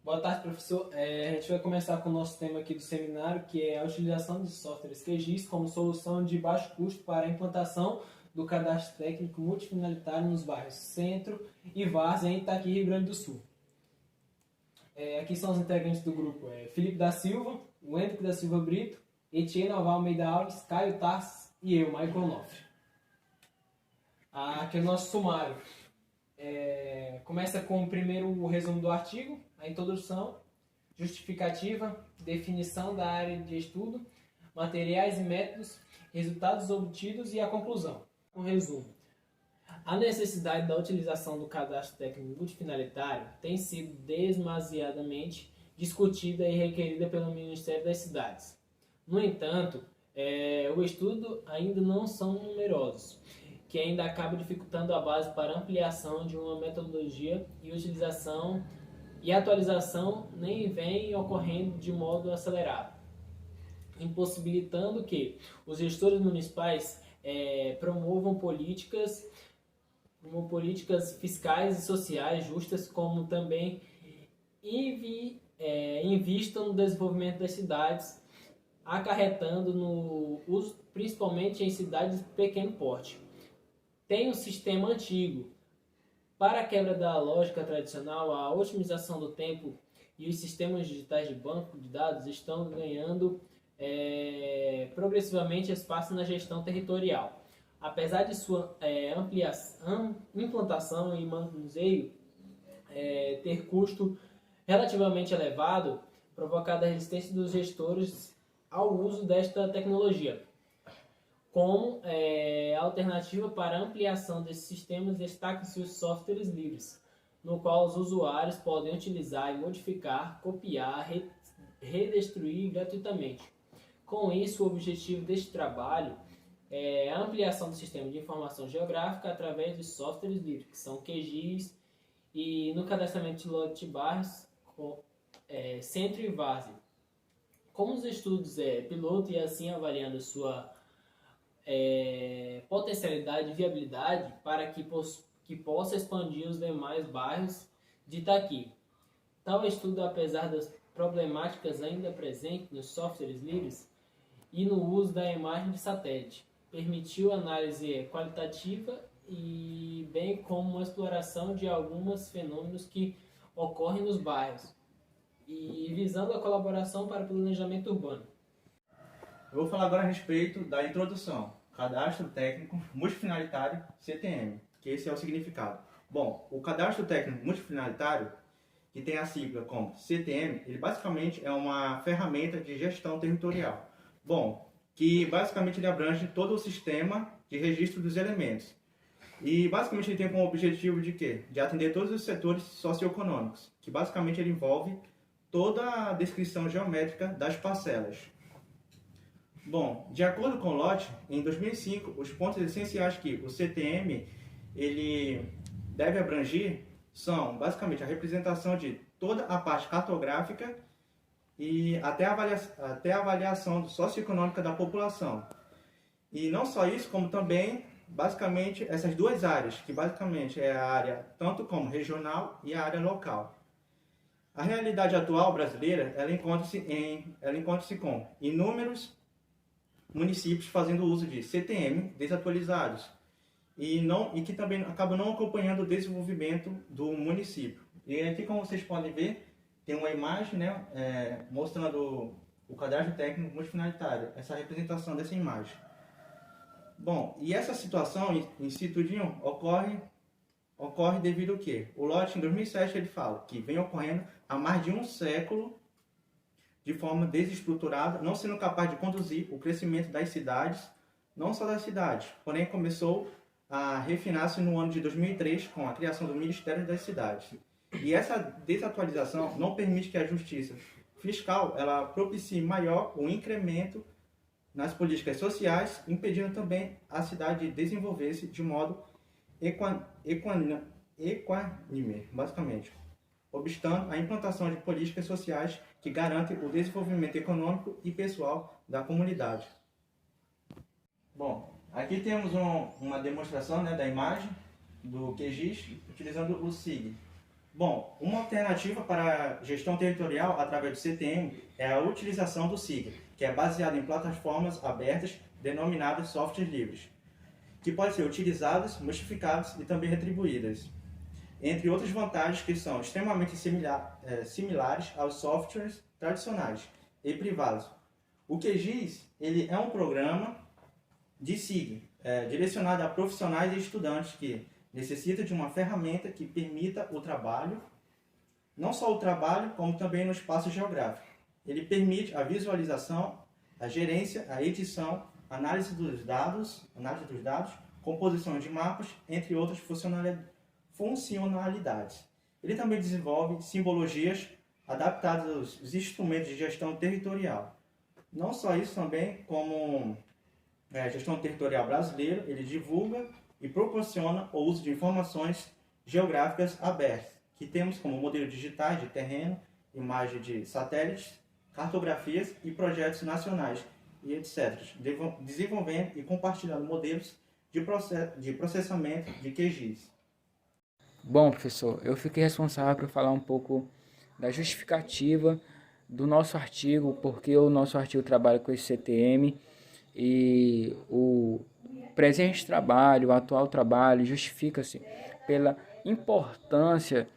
Boa tarde, professor. A gente vai começar com o nosso tema aqui do seminário, que é a utilização de softwares QGIS como solução de baixo custo para a implantação do cadastro técnico multifinalitário nos bairros Centro e Várzea, em Itaqui, Rio Grande do Sul. Aqui são os integrantes do grupo: Felipe da Silva, Wendrick da Silva Brito, Etienne Alvar Almeida Alves, Caio Tarsis e eu, Michael Onofre. Aqui é o nosso sumário. Começa com o primeiro resumo do artigo, a introdução, justificativa, definição da área de estudo, materiais e métodos, resultados obtidos e a conclusão. Um resumo. A necessidade da utilização do cadastro técnico multifinalitário tem sido demasiadamente discutida e requerida pelo Ministério das Cidades. No entanto, o estudo ainda não são numerosos, que ainda acaba dificultando a base para ampliação de uma metodologia e utilização e atualização nem vem ocorrendo de modo acelerado, impossibilitando que os gestores municipais promovam políticas fiscais e sociais justas, como também investam no desenvolvimento das cidades, acarretando no uso principalmente em cidades de pequeno porte. Tem um sistema antigo. Para a quebra da lógica tradicional, a otimização do tempo e os sistemas digitais de banco de dados estão ganhando progressivamente espaço na gestão territorial. Apesar de sua implantação e manuseio ter custo relativamente elevado, provocada a resistência dos gestores ao uso desta tecnologia. Como alternativa para a ampliação desses sistemas, destacam-se os softwares livres, no qual os usuários podem utilizar e modificar, copiar, redestruir gratuitamente. Com isso, o objetivo deste trabalho é a ampliação do sistema de informação geográfica através dos softwares livres, que são QGIS, e no cadastramento de lote de bairros, Centro e Várzea. Como os estudos piloto e assim avaliando sua potencialidade e viabilidade para que possa expandir os demais bairros de Itaqui. Tal estudo, apesar das problemáticas ainda presentes nos softwares livres e no uso da imagem de satélite, permitiu análise qualitativa e bem como uma exploração de alguns fenômenos que ocorrem nos bairros e visando a colaboração para o planejamento urbano. Eu vou falar agora a respeito da introdução, Cadastro Técnico Multifinalitário, CTM, que esse é o significado. Bom, o Cadastro Técnico Multifinalitário, que tem a sigla como CTM, ele basicamente é uma ferramenta de gestão territorial. Bom, que basicamente ele abrange todo o sistema de registro dos elementos. E basicamente ele tem como objetivo de quê? De atender todos os setores socioeconômicos, que basicamente ele envolve toda a descrição geométrica das parcelas. Bom, de acordo com o lote, em 2005, os pontos essenciais que o CTM ele deve abranger são basicamente a representação de toda a parte cartográfica e até a avaliação socioeconômica da população. E não só isso, como também basicamente essas duas áreas, que basicamente é a área tanto como regional e a área local. A realidade atual brasileira, ela encontra-se com inúmeros municípios fazendo uso de CTM desatualizados e que também acabam não acompanhando o desenvolvimento do município. E aqui, como vocês podem ver, tem uma imagem, né, mostrando o cadastro técnico multifinalitário, essa representação dessa imagem. Bom, e essa situação em si tudinho ocorre devido ao quê? O lote em 2007 ele fala que vem ocorrendo há mais de um século de forma desestruturada, não sendo capaz de conduzir o crescimento das cidades, não só das cidades, porém começou a refinar-se no ano de 2003 com a criação do Ministério das Cidades. E essa desatualização não permite que a justiça fiscal ela propicie maior o incremento nas políticas sociais, impedindo também a cidade de desenvolver-se de modo equânime, basicamente, obstando a implantação de políticas sociais que garantem o desenvolvimento econômico e pessoal da comunidade. Bom, aqui temos uma demonstração, né, da imagem do QGIS utilizando o SIG. Bom, uma alternativa para a gestão territorial através do CTM é a utilização do SIG, que é baseado em plataformas abertas denominadas softwares livres, que podem ser utilizadas, modificadas e também retribuídas. Entre outras vantagens que são extremamente similares aos softwares tradicionais e privados. O QGIS ele é um programa de SIG, direcionado a profissionais e estudantes que necessitam de uma ferramenta que permita o trabalho, não só o trabalho, como também no espaço geográfico. Ele permite a visualização, a gerência, a edição, análise dos dados, composição de mapas, entre outras funcionalidades. Ele também desenvolve simbologias adaptadas aos instrumentos de gestão territorial. Não só isso também, como gestão territorial brasileira, ele divulga e proporciona o uso de informações geográficas abertas, que temos como modelos digitais de terreno, imagem de satélites, cartografias e projetos nacionais, e etc., desenvolvendo e compartilhando modelos de processamento de QGIS. Bom, professor, eu fiquei responsável por falar um pouco da justificativa do nosso artigo, porque o nosso artigo trabalha com esse CTM e o presente trabalho, o atual trabalho, justifica-se pela importância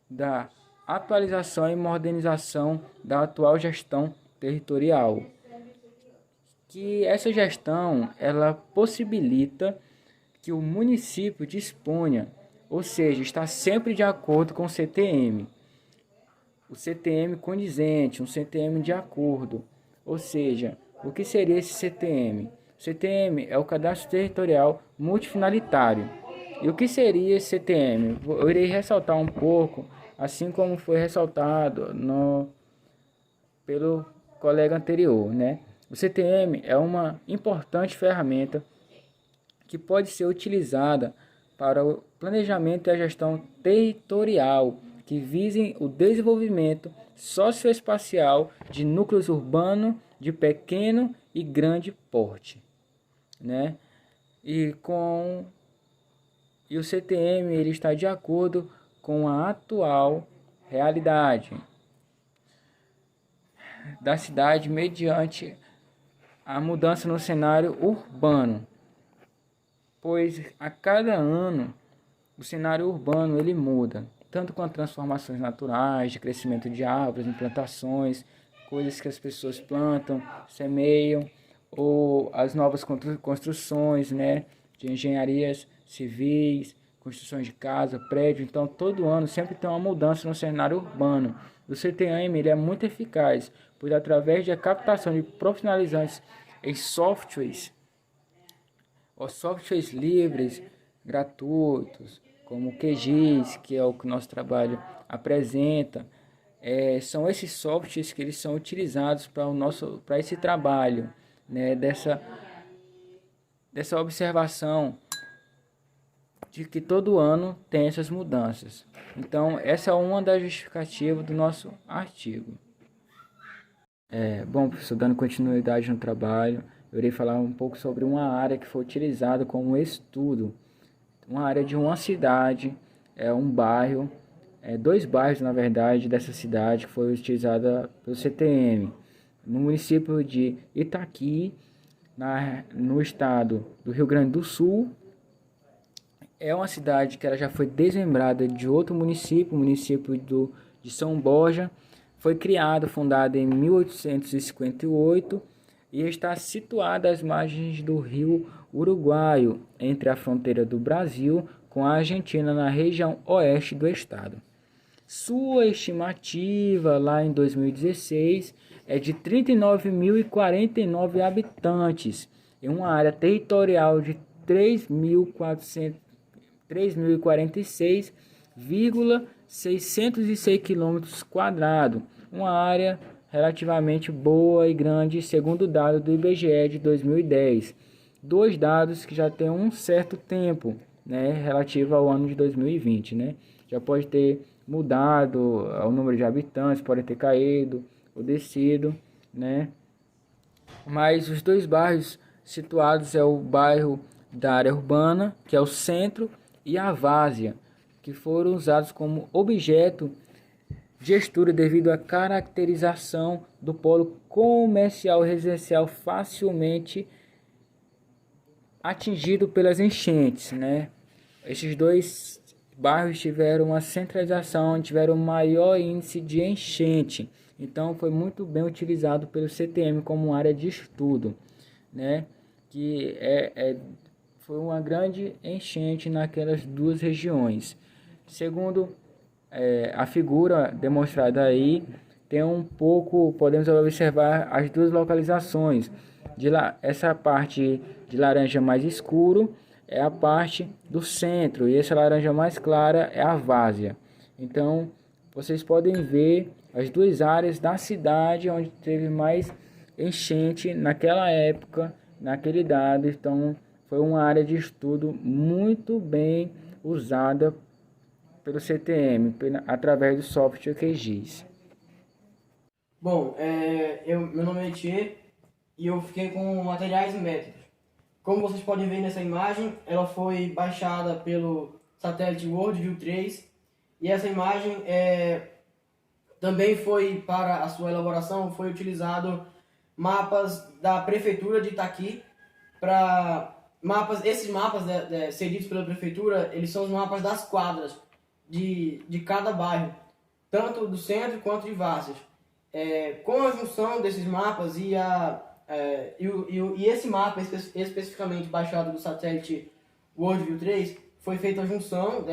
da atualização e modernização da atual gestão territorial. Que essa gestão, ela possibilita que o município disponha, ou seja, está sempre de acordo com o CTM. O CTM condizente, um CTM de acordo. Ou seja, o que seria esse CTM? O CTM é o Cadastro Territorial Multifinalitário. E o que seria esse CTM? Eu irei ressaltar um pouco, assim como foi ressaltado pelo colega anterior, né? O CTM é uma importante ferramenta que pode ser utilizada para o planejamento e a gestão territorial, que visem o desenvolvimento socioespacial de núcleos urbanos de pequeno e grande porte, né? E o CTM ele está de acordo com a atual realidade da cidade mediante a mudança no cenário urbano, pois a cada ano o cenário urbano ele muda, tanto com as transformações naturais, de crescimento de árvores, implantações, coisas que as pessoas plantam, semeiam, ou as novas construções, né, de engenharias civis, construções de casa, prédio. Então todo ano sempre tem uma mudança no cenário urbano. O CTM ele é muito eficaz, pois através da captação de profissionalizantes em softwares, os softwares livres, gratuitos, como o QGIS, que é o que o nosso trabalho apresenta, são esses softwares que eles são utilizados para esse trabalho, né, dessa observação de que todo ano tem essas mudanças. Então, essa é uma das justificativas do nosso artigo. Bom, professor, dando continuidade no trabalho, eu irei falar um pouco sobre uma área que foi utilizada como estudo. Uma área de uma cidade, um bairro, dois bairros, na verdade, dessa cidade que foi utilizada pelo CTM. No município de Itaqui, no estado do Rio Grande do Sul. É uma cidade que ela já foi desmembrada de outro município, o município de São Borja. Foi fundada em 1858 e está situada às margens do rio Uruguaio, entre a fronteira do Brasil com a Argentina, na região oeste do estado. Sua estimativa lá em 2016 é de 39.049 habitantes, em uma área territorial de 3.046,606 km², uma área relativamente boa e grande, segundo o dado do IBGE de 2010. Dois dados que já têm um certo tempo, né, relativo ao ano de 2020, né? Já pode ter mudado o número de habitantes, pode ter caído ou descido, né? Mas os dois bairros situados é o bairro da área urbana, que é o centro, e a várzea, que foram usados como objeto de estudo devido à caracterização do polo comercial e residencial facilmente atingido pelas enchentes, né? Esses dois bairros tiveram uma centralização, tiveram maior índice de enchente. Então foi muito bem utilizado pelo CTM como área de estudo, né? Que foi uma grande enchente naquelas duas regiões. Segundo a figura demonstrada aí, tem um pouco, podemos observar as duas localizações. Essa parte de laranja mais escuro é a parte do centro e essa laranja mais clara é a várzea. Então, vocês podem ver as duas áreas da cidade onde teve mais enchente naquela época, naquele dado. Então, foi uma área de estudo muito bem usada pelo CTM, através do software QGIS. Bom, meu nome é Etier e eu fiquei com materiais e métodos. Como vocês podem ver nessa imagem, ela foi baixada pelo satélite Worldview 3 e essa imagem também foi, para a sua elaboração, foi utilizado mapas da prefeitura de Itaqui esses mapas cedidos pela prefeitura, eles são os mapas das quadras de cada bairro, tanto do centro quanto de várzeas. Com a junção desses mapas e esse mapa especificamente baixado do satélite Worldview 3, foi feita a junção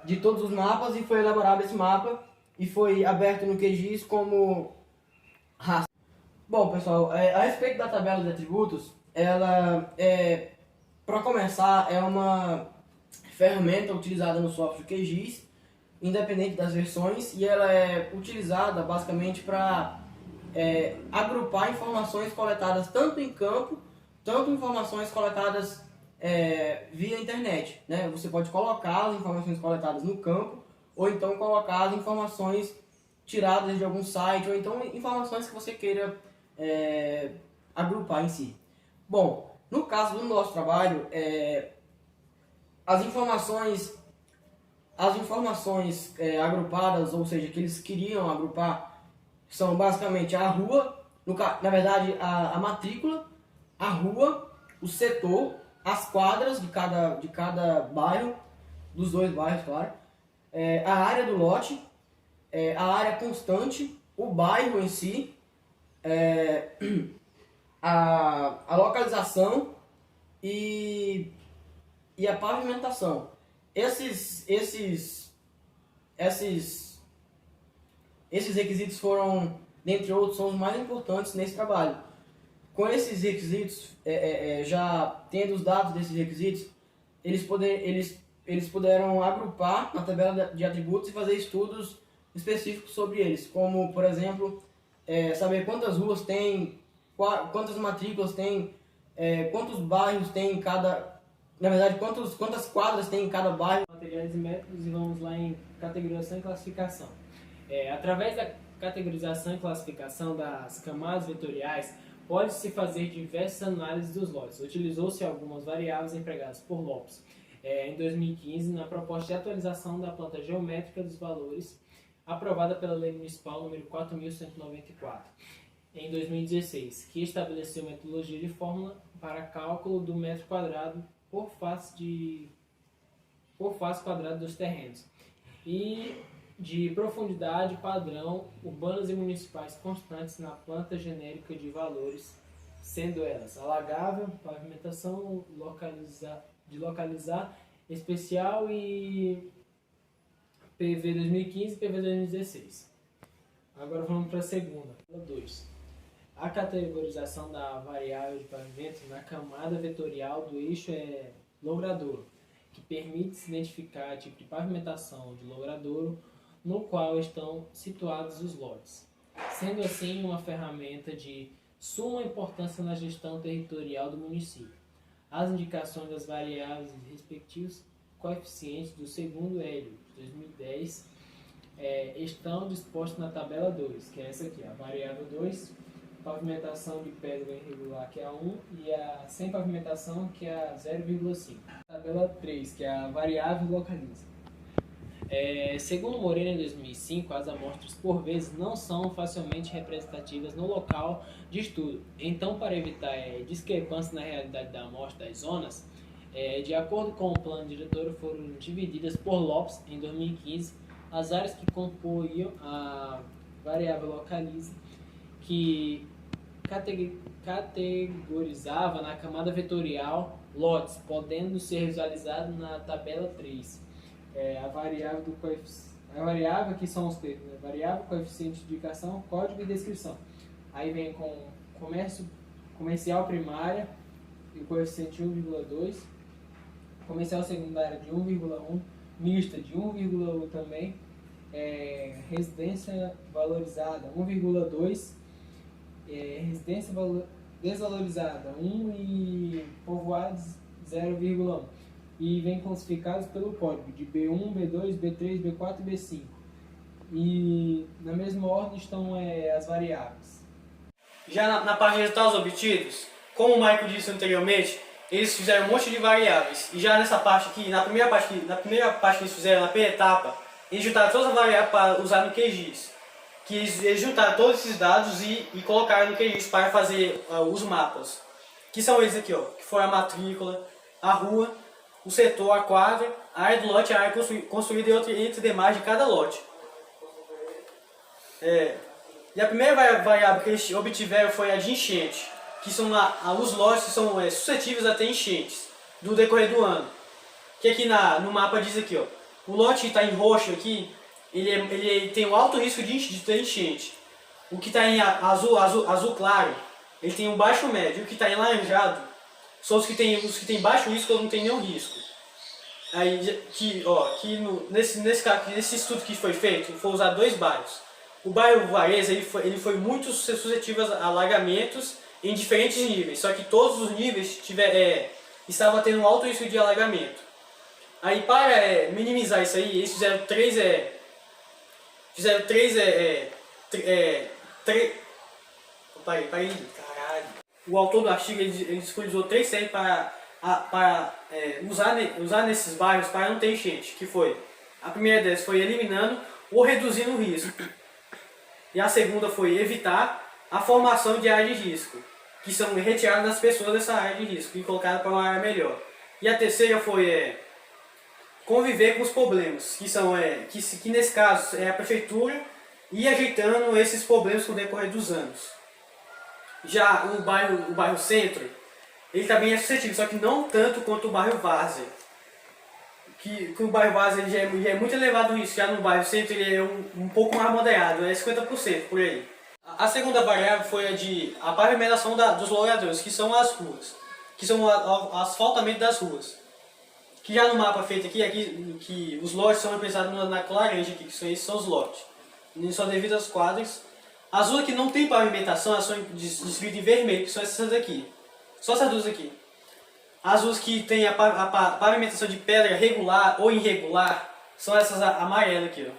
de todos os mapas e foi elaborado esse mapa e foi aberto no QGIS como raster. Bom, pessoal, a respeito da tabela de atributos, ela, para começar, é uma ferramenta utilizada no software QGIS, independente das versões, e ela é utilizada basicamente para agrupar informações coletadas tanto em campo, tanto informações coletadas via internet, né? Você pode colocar as informações coletadas no campo, ou então colocar as informações tiradas de algum site, ou então informações que você queira agrupar em si. Bom, no caso do nosso trabalho, as informações agrupadas, ou seja, que eles queriam agrupar, são basicamente a rua, na verdade a matrícula, a rua, o setor, as quadras de cada bairro, dos dois bairros, claro, a área do lote, a área constante, o bairro em si, a localização e a pavimentação. Esses requisitos foram, dentre outros, são os mais importantes nesse trabalho. Com esses requisitos, já tendo os dados desses requisitos, eles puderam agrupar na tabela de atributos e fazer estudos específicos sobre eles, como, por exemplo, saber quantas ruas tem, quantas matrículas tem, quantos bairros tem em cada... Na verdade, quantas quadras tem em cada bairro. Materiais e métodos, e vamos lá em categorização e classificação. Através da categorização e classificação das camadas vetoriais, pode-se fazer diversas análises dos lotes. Utilizou-se algumas variáveis empregadas por Lopes em 2015 na proposta de atualização da planta geométrica dos valores aprovada pela Lei Municipal número 4.194 em 2016, que estabeleceu metodologia de fórmula para cálculo do metro quadrado por face quadrada dos terrenos e de profundidade padrão urbanas e municipais constantes na planta genérica de valores, sendo elas alagável, pavimentação, localizar especial e PV 2015 e PV 2016. Agora vamos para a segunda. 2. A categorização da variável de pavimento na camada vetorial do eixo logradouro, que permite se identificar tipo de pavimentação de logradouro no qual estão situados os lotes, sendo assim uma ferramenta de suma importância na gestão territorial do município. As indicações das variáveis e respectivos coeficientes do segundo Hélio de 2010 estão dispostos na tabela 2, que é essa aqui, a variável 2, pavimentação de pedra irregular, que é a 1, e a sem pavimentação, que é a 0,5. Tabela 3, que é a variável localiza. Segundo Moreno, em 2005, as amostras por vezes não são facilmente representativas no local de estudo. Então, para evitar discrepâncias na realidade da amostra das zonas, de acordo com o plano diretor, foram divididas por Lopes, em 2015, as áreas que compunham a variável localiza, que categorizava na camada vetorial lotes, podendo ser visualizado na tabela 3. A variável que são os termos, né? Variável, coeficiente de indicação, código e descrição. Aí vem com comercial primária e coeficiente 1,2, comercial secundária de 1,1, mista de 1,1 também, residência valorizada 1,2, residência desvalorizada 1 e povoados 0,1. E vem classificados pelo código de B1, B2, B3, B4 e B5. E na mesma ordem estão as variáveis. Já na parte de resultados obtidos, como o Michael disse anteriormente, eles fizeram um monte de variáveis. E já nessa parte aqui, na primeira parte que eles fizeram, na primeira etapa, eles juntaram todas as variáveis para usar no QGIS. Que eles juntaram todos esses dados e colocaram no QGIS para fazer os mapas. Que são eles aqui, ó, que foi a matrícula, a rua, o setor, a quadra, a área do lote, a área construída e entre demais de cada lote. E a primeira variável que eles obtiveram foi a de enchente, que são os lotes que são suscetíveis a ter enchentes do decorrer do ano. Que aqui no mapa diz aqui, ó, o lote que está em roxo aqui, ele tem um alto risco de ter enchente. O que está em azul claro, ele tem um baixo médio. O que está em laranjado são os que tem baixo risco ou não tem nenhum risco. Aí, nesse estudo que foi feito, foi usar 2 bairros. O bairro Varese ele foi muito suscetível a alagamentos em diferentes níveis, só que todos os níveis estavam tendo um alto risco de alagamento. Aí, para minimizar isso aí, eles fizeram caralho. O autor do artigo ele disponibilizou 3 séries para usar nesses bairros para não ter enchente, que foi, a primeira delas foi eliminando ou reduzindo o risco. E a segunda foi evitar a formação de área de risco, que são retiradas das pessoas dessa área de risco e colocadas para uma área melhor. E a terceira foi conviver com os problemas, que são que nesse caso é a prefeitura ir ajeitando esses problemas com o decorrer dos anos. Já o bairro Centro, ele também é suscetível, só que não tanto quanto o bairro Várzea. Que o bairro Várzea ele já é muito elevado o risco, já no bairro Centro ele é um pouco mais moderado, é 50% por aí. A segunda variável foi a pavimentação dos logradouros, que são as ruas, que são o asfaltamento das ruas. Que já no mapa feito aqui que os lotes são representados na laranja aqui, que esses são os lotes. São devido às quadras. As ruas que não tem pavimentação, elas são descritas em vermelho, que são essas daqui. Só essas duas aqui. As ruas que tem a pavimentação de pedra regular ou irregular, são essas amarelas aqui, ó.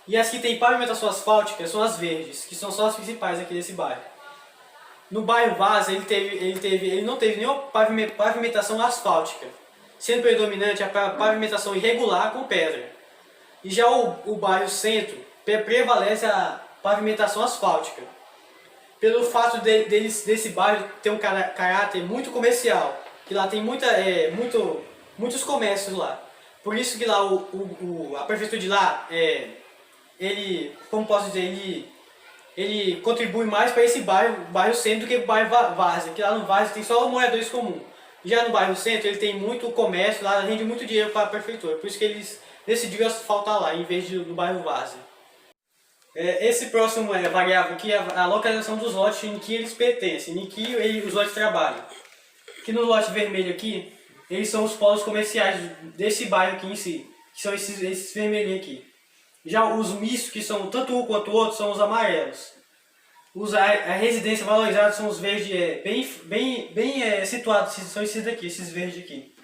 E as que tem pavimentação asfáltica são as verdes, que são só as principais aqui desse bairro. No bairro Várzea, ele não teve nenhuma pavimentação asfáltica, sendo predominante a pavimentação irregular com pedra. E já o bairro Centro prevalece a pavimentação asfáltica, pelo fato desse bairro ter um caráter muito comercial, que lá tem muitos comércios lá. Por isso que lá a prefeitura de lá, ele contribui mais para esse bairro Centro do que o bairro Várzea, que lá no Várzea tem só moradores comuns. Já no bairro Centro ele tem muito comércio, lá rende muito dinheiro para a prefeitura, por isso que eles decidiram asfaltar lá, em vez do bairro Várzea. Esse próximo variável aqui é a localização dos lotes em que eles pertencem, em que os lotes trabalham. Aqui no lote vermelho aqui, eles são os polos comerciais desse bairro aqui em si, que são esses vermelhinhos aqui. Já os mistos, que são tanto um quanto o outro, são os amarelos. A residência valorizada são os verdes bem situados, são esses daqui, esses verdes aqui.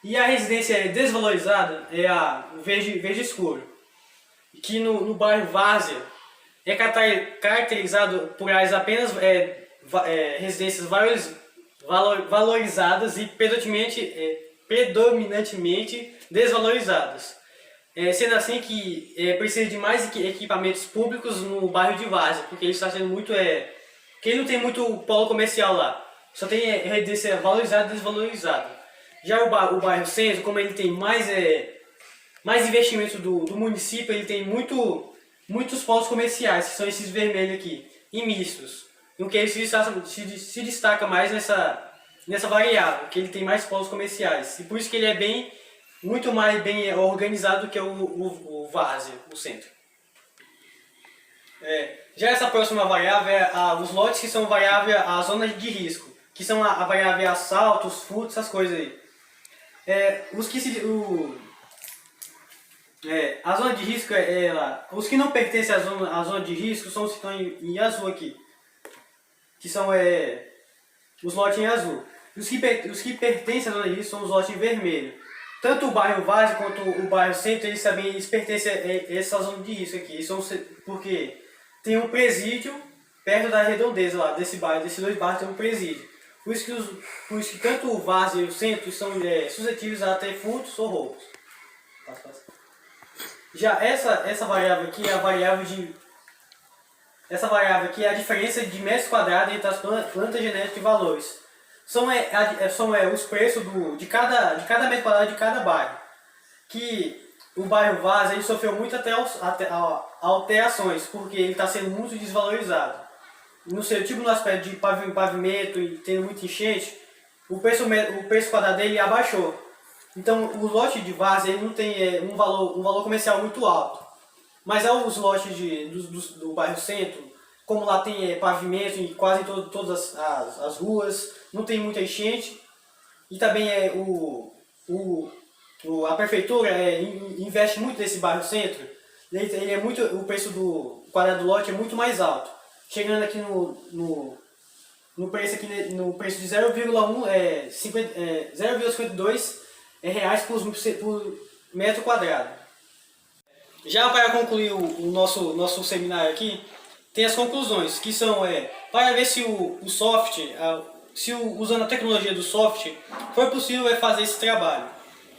E a residência desvalorizada é o verde escuro. Que no bairro Várzea, é caracterizado por áreas apenas residências valorizadas e predominantemente desvalorizadas. Sendo assim que precisa de mais equipamentos públicos no bairro de Várzea, porque ele está sendo muito... porque ele não tem muito polo comercial lá, só tem residência valorizada e desvalorizada. Já o bairro Centro, como ele tem mais investimento do município, ele tem muitos polos comerciais, que são esses vermelhos aqui, e mistos. No que ele se destaca mais nessa variável, que ele tem mais polos comerciais. E por isso que ele é muito mais bem organizado do que o Várzea, o Centro. Já essa próxima variável é os lotes que são variável a zonas de risco, que são a variável assaltos, furtos, essas coisas aí. A zona de risco os que não pertencem à zona de risco são os que estão em azul aqui, que são os lotes em azul. Os que pertencem à zona de risco são os lotes em vermelho. Tanto o bairro Várzea quanto o bairro Centro, eles pertencem a essa zona de risco aqui. Porque tem um presídio perto da redondeza lá, desses dois bairros tem um presídio. Por isso que tanto o Várzea e o Centro são suscetíveis a ter furtos ou roubos. Já essa variável aqui é a variável essa variável aqui é a diferença de metros quadrados entre as plantas genéticas de valores. São os preços de cada metro quadrado de cada bairro. Que o bairro Várzea ele sofreu muito até alterações, porque ele está sendo muito desvalorizado. No aspecto de pavimento e tendo muita enchente, o preço quadrado dele abaixou. Então o lote de Várzea ele não tem um valor comercial muito alto. Mas os lotes do bairro Centro, como lá tem pavimento em quase todas as ruas, não tem muita enchente, e também a prefeitura investe muito nesse bairro Centro, o preço do quadrado do lote é muito mais alto, chegando aqui no preço de 0,52 reais por metro quadrado. Já para concluir o nosso seminário aqui, tem as conclusões, que são para ver se o software, usando a tecnologia do software, foi possível fazer esse trabalho.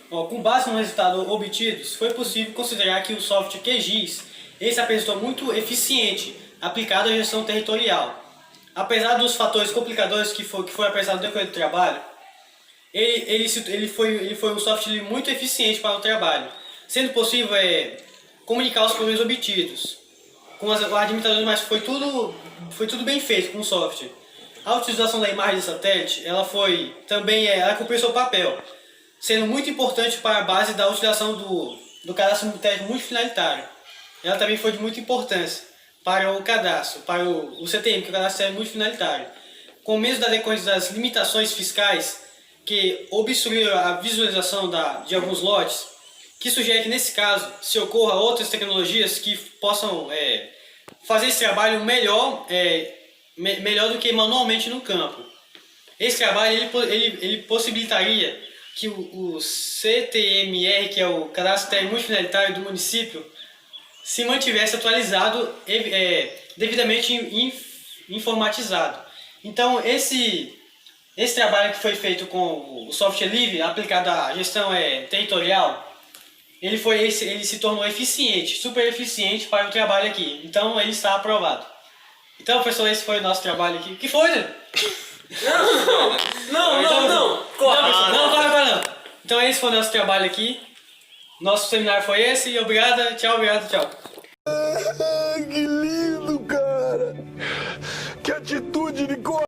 Com base no resultado obtidos, foi possível considerar que o software QGIS se apresentou muito eficiente, aplicado à gestão territorial. Apesar dos fatores complicadores que foi apresentado no decorrer do trabalho, ele foi um software muito eficiente para o trabalho, sendo possível comunicar os problemas obtidos com os administradores, mas foi tudo bem feito com o software. A utilização da imagem de satélite, ela cumpriu seu papel, sendo muito importante para a base da utilização do cadastro técnico multifinalitário. Ela também foi de muita importância para o cadastro, para o CTM, que é o cadastro técnico multifinalitário. Com medo da decorrência das limitações fiscais que obstruíram a visualização de alguns lotes, que sugere que nesse caso se ocorra outras tecnologias que possam fazer esse trabalho melhor do que manualmente no campo. Esse trabalho ele possibilitaria que o CTMR, que é o Cadastro Técnico Multifinalitário do município, se mantivesse atualizado, devidamente informatizado. Então esse trabalho que foi feito com o software livre, aplicado à gestão territorial, ele se tornou eficiente, super eficiente para o trabalho aqui. Então ele está aprovado. Então, professor, esse foi o nosso trabalho aqui. Que foi, né? Não. Então esse foi o nosso trabalho aqui. Nosso seminário foi esse. Obrigado, tchau. Que lindo, cara! Que atitude de